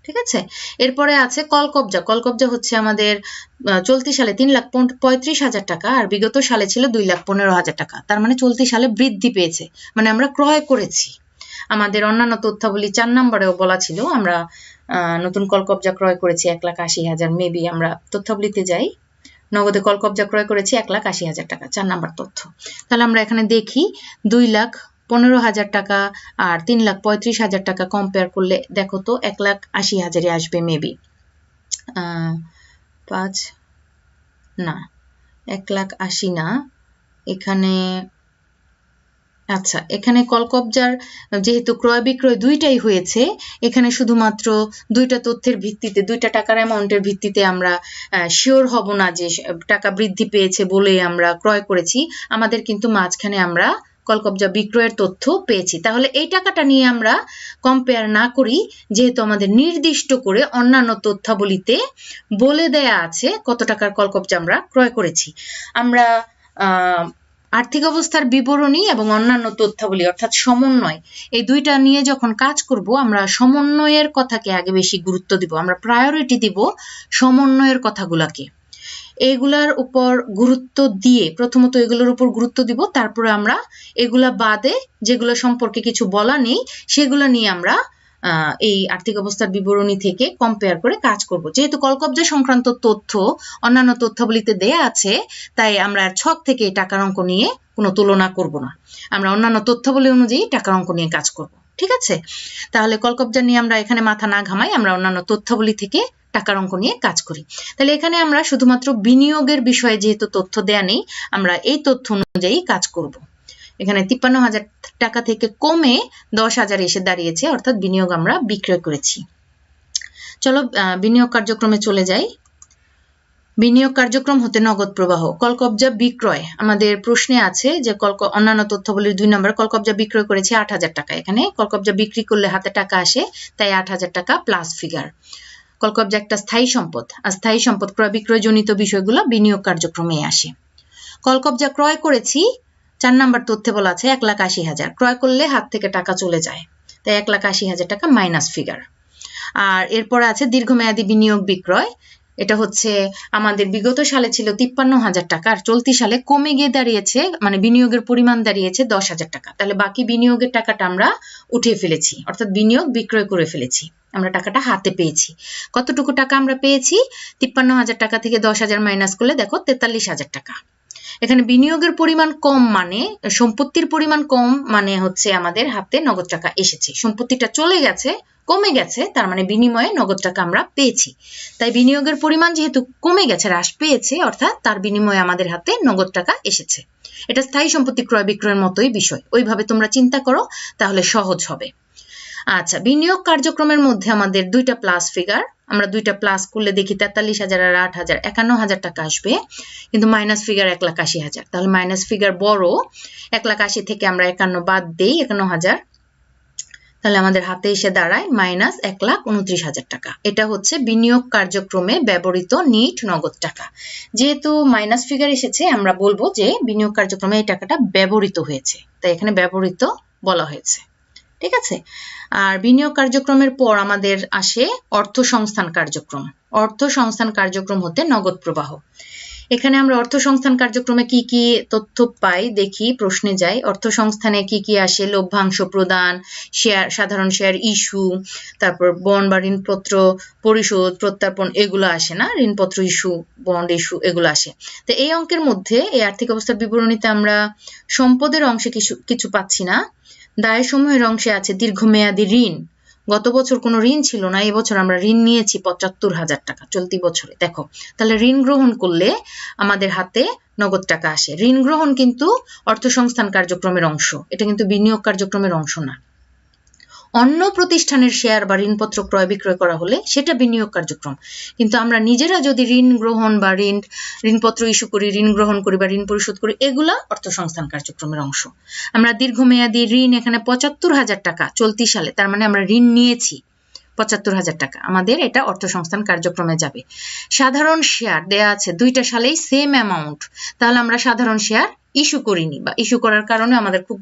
ঠিক আছে, এরপরে আছে কলকবজা। কলকবজা হচ্ছে আমাদের চলতি সালে 3,35,000 টাকা আর বিগত সালে ছিল 2,15,000 টাকা। তার মানে চলতি সালে বৃদ্ধি পেয়েছে, মানে আমরা ক্রয় করেছি। আমাদের অন্যান্য তথ্যাবলী 4 নম্বরেও বলা ছিল আমরা নতুন কলকবজা ক্রয় করেছি 1,80,000। মেবি আমরা তথ্যাবলীতে যাই, নগদে কলকবজা ক্রয় করেছি 1,80,000 টাকা, 4 নাম্বার তথ্য। তাহলে আমরা এখানে দেখি 2,15,000 টাকা আর 3,35,000 টাকা কম্পেয়ার করলে দেখো তো 1,80,000 আসবে মেবি। 1,80,000 না, এখানে আচ্ছা, এখানে কলকবজার যেহেতু ক্রয় বিক্রয় দুইটাই হয়েছে, এখানে শুধুমাত্র দুইটা তথ্যের ভিত্তিতে, দুইটা টাকার অ্যামাউন্টের ভিত্তিতে আমরা শিওর হব না যে টাকা বৃদ্ধি পেয়েছে বলে আমরা ক্রয় করেছি। আমাদের কিন্তু মাঝখানে আমরা কলকবজা বিক্রয়ের তথ্য পেয়েছি। তাহলে এই টাকাটা নিয়ে আমরা কম্পেয়ার না করি, যেহেতু আমাদের নির্দিষ্ট করে অন্যান্য তথ্যাবলীতে বলে দেয়া আছে কত টাকার কলকবজা আমরা ক্রয় করেছি। আমরা আর্থিক অবস্থার বিবরণী এবং অন্যান্য তথ্যাবলী অর্থাৎ সমন্বয়, এই দুইটা নিয়ে যখন কাজ করব, আমরা সমন্বয়ের কথাকে আগে বেশি গুরুত্ব দিব। আমরা প্রায়োরিটি দিব সমন্বয়ের কথাগুলোকে, এগুলার উপর গুরুত্ব দিয়ে প্রথমত এগুলোর উপর গুরুত্ব দিব, তারপরে আমরা এগুলা বাদে যেগুলো সম্পর্কে কিছু বলা নেই সেগুলো নিয়ে আমরা এই আর্থিক অবস্থার বিবরণী থেকে কম্পেয়ার করে কাজ করব। যেহেতু কলকবজা সংক্রান্ত তথ্য অন্যান্য তথ্যাবলীতে দেয়া আছে, তাই আমরা ছক থেকে টাকার অঙ্ক নিয়ে কোনো তুলনা করব না, আমরা অন্যান্য তথ্যাবলী অনুযায়ী টাকার অঙ্ক নিয়ে কাজ করব। ঠিক আছে, তাহলে কলকবজা নিয়ে আমরা এখানে মাথা না ঘামাই, আমরা অন্যান্য তথ্যাবলী থেকে টাকার অঙ্ক নিয়ে কাজ করি। তাহলে এখানে আমরা শুধুমাত্র বিনিয়োগের বিষয়ে যেহেতু তথ্য দেয়া নেই, আমরা এই তথ্য অনুযায়ী কাজ করব। এখানে 53,000 টাকা থেকে কমে 10,000 এসে দাঁড়িয়েছে, অর্থাৎ বিনিয়োগ আমরা বিক্রয় করেছি। চলো বিনিয়োগ কার্যক্রমে চলে যাই। বিনিয়োগ কার্যক্রম হতে নগদ প্রবাহ। কলকবজা বিক্রয়, আমাদের প্রশ্নে আছে যে অন্যান্য তথ্যাবলীর 2 নম্বর কলকবজা বিক্রয় করেছে 8,000 টাকা। এখানে কলকবজা বিক্রি করলে হাতে টাকা আসে, তাই 8,000 টাকা প্লাস ফিগার। কলকবজা একটা স্থায়ী সম্পদ, আর স্থায়ী সম্পদ ক্রয় বিক্রয় জনিত বিষয়গুলো বিনিয়োগ কার্যক্রমে আসে। কলকবজা ক্রয় করেছি, 4 নম্বর তথ্যে বলা আছে 1,80,000। ক্রয় করলে হাত থেকে টাকা চলে যায়, তাই 1,80,000 টাকা মাইনাস ফিগার। আর এরপর আছে দীর্ঘমেয়াদী বিনিয়োগ বিক্রয়। এটা হচ্ছে আমাদের বিগত সালে ছিল 53,000 টাকা, আর চলতি সালে কমে গিয়ে দাঁড়িয়েছে, মানে বিনিয়োগের পরিমাণ দাঁড়িয়েছে 10,000 টাকা। তাহলে বাকি বিনিয়োগের টাকাটা আমরা উঠিয়ে ফেলেছি, অর্থাৎ বিনিয়োগ বিক্রয় করে ফেলেছি, আমরা টাকাটা হাতে পেয়েছি। কতটুকু টাকা আমরা পেয়েছি? 53,000 টাকা থেকে 10,000 মাইনাস করলে দেখো 43,000 টাকা। এখানে বিনিয়োগের পরিমাণ কম মানে সম্পত্তির পরিমাণ কম, মানে হচ্ছে আমাদের হাতে নগদ টাকা এসেছে, সম্পত্তিটা চলে গেছে, কমে গেছে, তার মানে বিনিময়ে নগদ টাকা আমরা পেয়েছি। তাই বিনিয়োগের পরিমাণ যেহেতু কমে গেছে, হ্রাস পেয়েছে, অর্থাৎ তার বিনিময়ে আমাদের হাতে নগদ টাকা এসেছে। এটা স্থায়ী সম্পত্তি ক্রয় বিক্রয়ের মতোই বিষয়, ওইভাবে তোমরা চিন্তা করো, তাহলে সহজ হবে। আচ্ছা, বিনিয়োগ কার্যক্রমের মধ্যে আমাদের 2টা প্লাস ফিগার, আমরা 2টা প্লাস করলে দেখি 43,000 আর 8,000, 51,000 টাকা আসবে, কিন্তু মাইনাস ফিগার 1,80,000। তাহলে মাইনাস ফিগার বড়, 1,80,000 থেকে আমরা 51 বাদ দেই, 51,000, তাহলে আমাদের হাতে এসে দাঁড়ায় মাইনাস 1,29,000 টাকা। এটা হচ্ছে বিনিয়োগ কার্যক্রমে ব্যবহৃত নিট নগদ টাকা। যেহেতু মাইনাস ফিগার এসেছে, আমরা বলবো যে বিনিয়োগ কার্যক্রমে এই টাকাটা ব্যবহৃত হয়েছে, তাই এখানে ব্যবহৃত বলা হয়েছে। ঠিক আছে, আর বিনিয়োগ কার্যক্রমের পর আমাদের আসে অর্থ সংস্থান কার্যক্রম। অর্থ সংস্থান কার্যক্রম হতে নগদ প্রবাহ। এখানে আমরা অর্থ সংস্থান কার্যক্রমে কি কি তথ্য পাই দেখি, প্রশ্নে যাই। অর্থ সংস্থানে কি কি আসে? লভ্যাংশ প্রদান, শেয়ার, সাধারণ শেয়ার ইস্যু, তারপর বন্ড বা ঋণপত্র পরিশোধ, প্রত্যর্পণ, এগুলো আসে না, ঋণপত্র ইস্যু, বন্ড ইস্যু, এগুলো আসে। তো এই অঙ্কের মধ্যে এই আর্থিক অবস্থার বিবরণীতে আমরা সম্পদের অংশে কিছু পাচ্ছি না। দায় সমূহের অংশে আছে দীর্ঘমেয়াদী ঋণ। গত বছর কোনো ঋণ ছিল না, এবছর আমরা ঋণ নিয়েছি 75,000 টাকা চলতি বছরে। দেখো, তাহলে ঋণ গ্রহণ করলে আমাদের হাতে নগদ টাকা আসে। ঋণ গ্রহণ কিন্তু অর্থ সংস্থান কার্যক্রমের অংশ, এটা কিন্তু বিনিয়োগ কার্যক্রমের অংশ না। অন্য প্রতিষ্ঠানের শেয়ার বা ঋণপত্র ক্রয় বিক্রয় করা হলে সেটা বিনিয়োগ কার্যক্রম, কিন্তু আমরা নিজেরা যদি ঋণ গ্রহণ বা ঋণপত্র ইস্যু করি, ঋণ গ্রহণ করি বা ঋণ পরিশোধ করি, এগুলা অর্থ সংস্থান কার্যক্রমের অংশ। আমরা দীর্ঘমেয়াদী ঋণ এখানে 75,000 টাকা চলতি সালে, তার মানে আমরা ঋণ নিয়েছি 75,000 টাকা, আমাদের এটা অর্থ সংস্থান কার্যক্রমে যাবে। সাধারণ শেয়ার দেয়া আছে 2টা সালেই সেম অ্যামাউন্ট, তাহলে আমরা সাধারণ শেয়ার ইস্যু করিনি, বা ইস্যু করার কারণে আমাদের খুব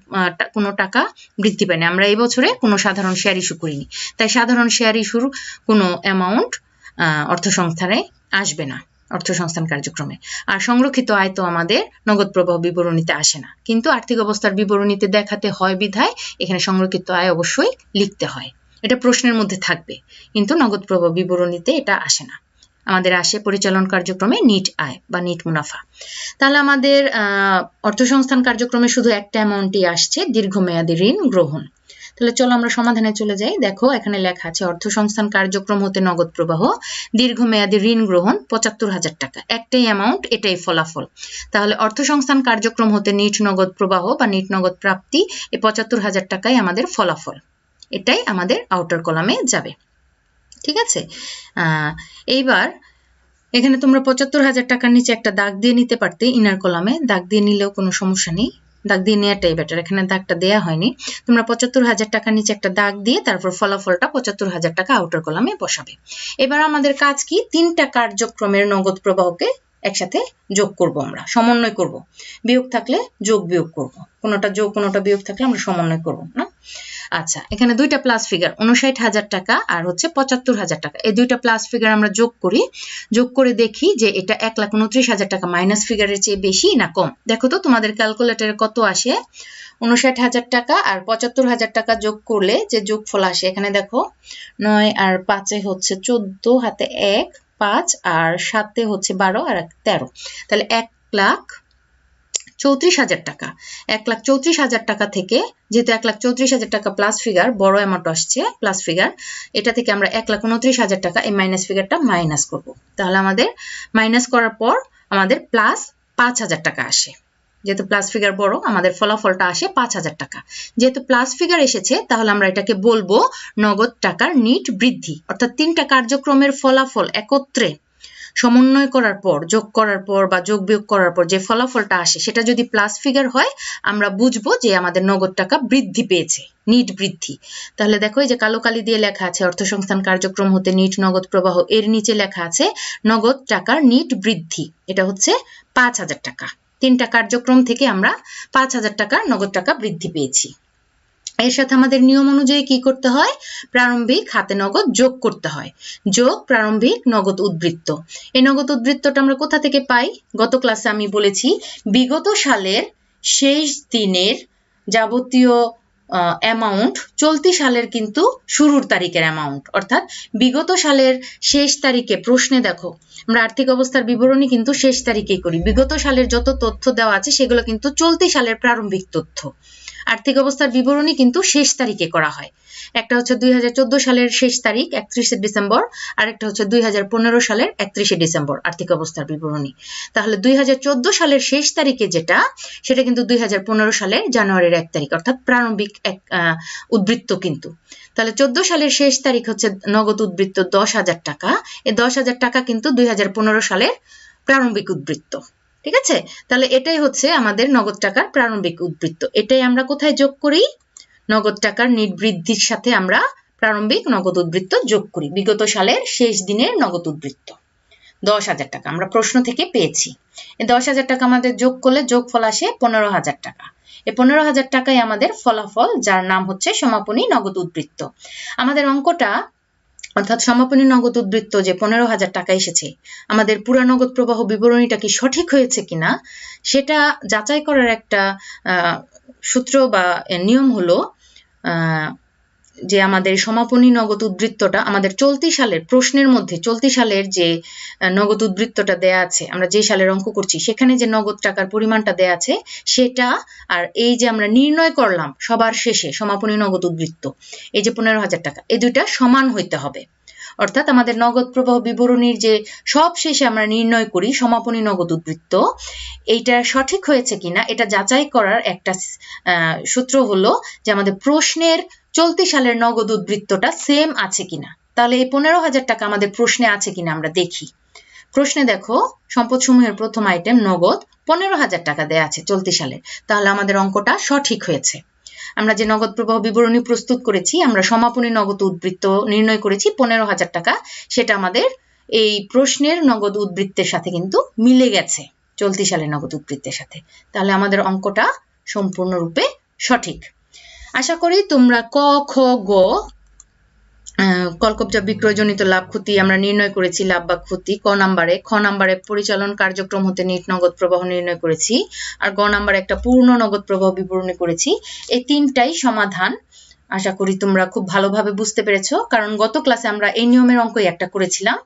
কোনো টাকা বৃদ্ধি পায়নি, আমরা এই বছরে কোনো সাধারণ শেয়ার ইস্যু করিনি, তাই সাধারণ শেয়ার ইস্যুর কোনো অ্যামাউন্ট অর্থ সংস্থানে আসবে না, অর্থ সংস্থান কার্যক্রমে। আর সংরক্ষিত আয় তো আমাদের নগদ প্রবাহ বিবরণীতে আসে না, কিন্তু আর্থিক অবস্থার বিবরণীতে দেখাতে হয় বিধায় এখানে সংরক্ষিত আয় অবশ্যই লিখতে হয়, এটা প্রশ্নের মধ্যে থাকবে, কিন্তু নগদ প্রবাহ বিবরণীতে এটা আসে না। আমাদের আসে পরিচালন কার্যক্রমে নিট আয় বা নিট মুনাফা। তাহলে আমাদের অর্থ সংস্থান কার্যক্রমে শুধু একটা অ্যামাউন্টই আসছে, দীর্ঘমেয়াদী ঋণ গ্রহণ। তাহলে চলো আমরা সমাধানে চলে যাই। দেখো, এখানে লেখা আছে অর্থ সংস্থান কার্যক্রম হতে নগদ প্রবাহ, দীর্ঘমেয়াদী ঋণ গ্রহণ 75,000 টাকা, একটাই অ্যামাউন্ট, এটাই ফলাফল। তাহলে অর্থ সংস্থান কার্যক্রম হতে নিট নগদ প্রবাহ বা নিট নগদ প্রাপ্তি, এই 75,000 টাকাই আমাদের ফলাফল, এটাই আমাদের আউটার কলামে যাবে। ঠিক আছে, এইবার এখানে তোমরা 75,000 টাকার নিচে একটা দাগ দিয়ে নিতে পারতে, ইনার কলামে দাগ দিয়ে নিলেও কোনো সমস্যা নেই, দাগ দিয়ে নেওয়াটাই বেটার, এখানে দাগটা দেয়া হয়নি। তোমরা 75,000 টাকার নিচে একটা দাগ দিয়ে তারপর ফলাফলটা 75,000 টাকা আউটার কলামে বসাবে। এবার আমাদের কাজ কি? 3টা কার্যক্রমের নগদ প্রবাহকে একসাথে যোগ করব, আমরা সমন্বয় করব। বিয়োগ থাকলে যোগ বিয়োগ করব, কোনোটা যোগ কোনোটা বিয়োগ থাকলে আমরা সমন্বয় করব না। আচ্ছা, এখানে 2টা প্লাস ফিগার 59,000 টাকা আর হচ্ছে 75,000 টাকা, এই 2টা প্লাস ফিগার আমরা যোগ করি, যোগ করে দেখি যে এটা 1,29,000 টাকা মাইনাস ফিগারের চেয়ে বেশি না কম। দেখো তো তোমাদের ক্যালকুলেটরে কত আসে, 59,000 টাকা আর 75,000 টাকা যোগ করলে যে যোগফল আসে, এখানে দেখো 9 আর 5 হচ্ছে 14, হাতে 1, 5 আর 7 হচ্ছে 12 আর 13, তাহলে 1,00,000 34,000 টাকা। 1,34,000 টাকা থেকে, যেহেতু 1,34,000 টাকা প্লাস ফিগার, বড় অ্যামাউন্ট আসছে প্লাস ফিগার, এটা থেকে আমরা 1,29,000 টাকা এই মাইনাস ফিগারটা মাইনাস করব। তাহলে আমাদের মাইনাস করার পর আমাদের প্লাস 5,000 টাকা আসে। যেহেতু প্লাস ফিগার বড়, আমাদের ফলাফলটা আসে 5,000 টাকা। যেহেতু প্লাস ফিগার এসেছে, তাহলে আমরা এটাকে বলবো নগদ টাকার নিট বৃদ্ধি। অর্থাৎ তিনটা কার্যক্রমের ফলাফল একত্রে সমন্বয় করার পর, যোগ করার পর বা যোগ বিয়োগ করার পর যে ফলাফলটা আসে, সেটা যদি প্লাস ফিগার হয়, আমরা বুঝবো যে আমাদের নগদ টাকা বৃদ্ধি পেয়েছে, নিট বৃদ্ধি। তাহলে দেখো, এই যে কালো কালি দিয়ে লেখা আছে অর্থসংস্থান কার্যক্রম হতে নিট নগদ প্রবাহ, এর নিচে লেখা আছে নগদ টাকার নিট বৃদ্ধি। এটা হচ্ছে 5,000 টাকা। তিনটা কার্যক্রম থেকে আমরা 5,000 টাকা নগদ টাকা বৃদ্ধি পেয়েছি। এর সাথে আমাদের নিয়ম অনুযায়ী কি করতে হয়? প্রারম্ভিক হাতে নগদ যোগ করতে হয়। যোগ প্রারম্ভিক নগদ উদ্বৃত্ত। এই নগদ উদ্বৃত্তটা আমরা কোথা থেকে পাই? গত ক্লাসে আমি বলেছি, বিগত সালের শেষ দিনের যাবতীয় অ্যামাউন্ট চলতি সালের কিন্তু শুরুর তারিখের অ্যামাউন্ট। অর্থাৎ বিগত সালের শেষ তারিখে, প্রশ্নে দেখো আমরা আর্থিক অবস্থার বিবরণী কিন্তু শেষ তারিখেই করি। বিগত সালের যত তথ্য দেওয়া আছে সেগুলো কিন্তু চলতি সালের প্রারম্ভিক তথ্য। আর্থিক অবস্থার বিবরণী কিন্তু শেষ তারিখে করা হয়। একটা হচ্ছে 2014 সালের শেষ তারিখ 31শে ডিসেম্বর, আর একটা হচ্ছে 2015 সালের 31শে ডিসেম্বর আর্থিক অবস্থার বিবরণী। তাহলে 2014 সালের শেষ তারিখে যেটা, সেটা কিন্তু 2015 সালের জানুয়ারির 1 তারিখ, অর্থাৎ প্রারম্ভিক উদ্বৃত্ত কিন্তু। তাহলে 14 সালের শেষ তারিখ হচ্ছে নগদ উদ্বৃত্ত 10,000 টাকা। এই 10,000 টাকা কিন্তু 2015 সালের প্রারম্ভিক উদ্বৃত্ত। ঠিক আছে? তাহলে এটাই হচ্ছে আমাদের নগদ টাকার প্রারম্ভিক উদ্বৃত্ত। এটাই আমরা কোথায় যোগ করি? নগদ টাকার নিট বৃদ্ধির সাথে আমরা প্রারম্ভিক নগদ উদ্বৃত্ত যোগ করি। বিগত সালের শেষ দিনের নগদ উদ্বৃত্ত 10,000 টাকা আমরা প্রশ্ন থেকে পেয়েছি। এই 10,000 টাকা আমাদের যোগ করলে যোগফল আসে 15,000 টাকা। এই 15,000 টাকাই আমাদের ফলাফল, যার নাম হচ্ছে সমাপনী নগদ উদ্বৃত্ত। আমাদের অঙ্কটা, অর্থাৎ সমাপনী নগদ উদ্বৃত্ত যে 15,000 টাকা এসেছে, আমাদের পুরা নগদ প্রবাহ বিবরণীটা কি সঠিক হয়েছে কিনা সেটা যাচাই করার একটা সূত্র বা নিয়ম হলো যে আমাদের সমাপনী নগদ উদ্বৃত্তটা আমাদের চলতি সালের প্রশ্নের মধ্যে, চলতি সালের যে নগদ উদ্বৃত্তটা দেয়া আছে, আমরা যে সালের অঙ্ক করছি সেখানে যে নগদ টাকার পরিমাণটা দেয়া আছে সেটা, আর এই যে আমরা নির্ণয় করলাম সবার শেষে সমাপনী নগদ উদ্বৃত্ত, এই যে 15,000 টাকা, এই দুইটা সমান হইতে হবে। অর্থাৎ আমাদের নগদ প্রবাহ বিবরণীর যে সব শেষে আমরা নির্ণয় করি সমাপনী নগদ উদ্বৃত্ত, এইটা সঠিক হয়েছে কিনা এটা যাচাই করার একটা সূত্র হলো যে আমাদের প্রশ্নের চলতি সালের নগদ উদ্বৃত্তটা সেম আছে কিনা। তাহলে এই 15,000 টাকা আমাদের প্রশ্নে আছে কিনা আমরা দেখি। প্রশ্নে দেখো, সম্পদ সমূহের প্রথম আইটেম নগদ 15,000 টাকা দেয়া আছে চলতি সালের। তাহলে আমাদের অঙ্কটা সঠিক হয়েছে। আমরা যে নগদ প্রবাহ বিবরণী প্রস্তুত করেছি, আমরা সমাপনী নগদ উদ্বৃত্ত নির্ণয় করেছি 15,000 টাকা, সেটা আমাদের এই প্রশ্নের নগদ উদ্বৃত্তের সাথে কিন্তু মিলে গেছে, চলতি সালের নগদ উদ্বৃত্তের সাথে। তাহলে আমাদের অঙ্কটা সম্পূর্ণরূপে সঠিক। আশা করি তোমরা ক, খ, গ কলকবজা বিক্রয়জনিত লাভ ক্ষতি আমরা নির্ণয় করেছি, লাভ বা ক্ষতি ক নাম্বারে। খ নাম্বারে পরিচালন কার্যক্রম হতে নিট নগদ প্রবাহ নির্ণয় করেছি, আর গ নাম্বারে একটা পূর্ণ নগদ প্রবাহ বিবরণী করেছি। এই তিনটাই সমাধান। আশা করি তোমরা খুব ভালোভাবে বুঝতে পেরেছো, কারণ গত ক্লাসে আমরা এই নিয়মের অঙ্কই একটা করেছিলাম।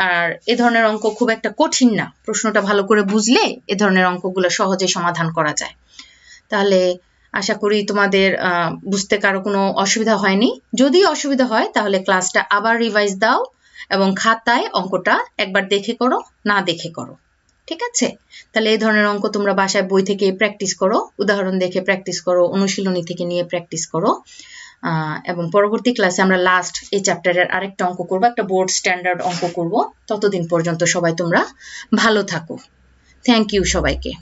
আর এ ধরনের অঙ্ক খুব একটা কঠিন না, প্রশ্নটা ভালো করে বুঝলে এ ধরনের অঙ্কগুলো সহজে সমাধান করা যায়। তাহলে আশা করি তোমাদের বুঝতে কারো কোনো অসুবিধা হয়নি। যদি অসুবিধা হয় তাহলে ক্লাসটা আবার রিভাইজ দাও এবং খাতায় অঙ্কটা একবার দেখে করো, না দেখে করো। ঠিক আছে? তাহলে এই ধরনের অঙ্ক তোমরা বাসায় বই থেকে প্র্যাকটিস করো, উদাহরণ দেখে প্র্যাকটিস করো, অনুশীলনী থেকে নিয়ে প্র্যাকটিস করো। এবং পরবর্তী ক্লাসে আমরা লাস্ট এই চ্যাপ্টারের আরেকটা অঙ্ক করবো, একটা বোর্ড স্ট্যান্ডার্ড অঙ্ক করব। ততদিন পর্যন্ত সবাই তোমরা ভালো থাকো। থ্যাংক ইউ সবাইকে।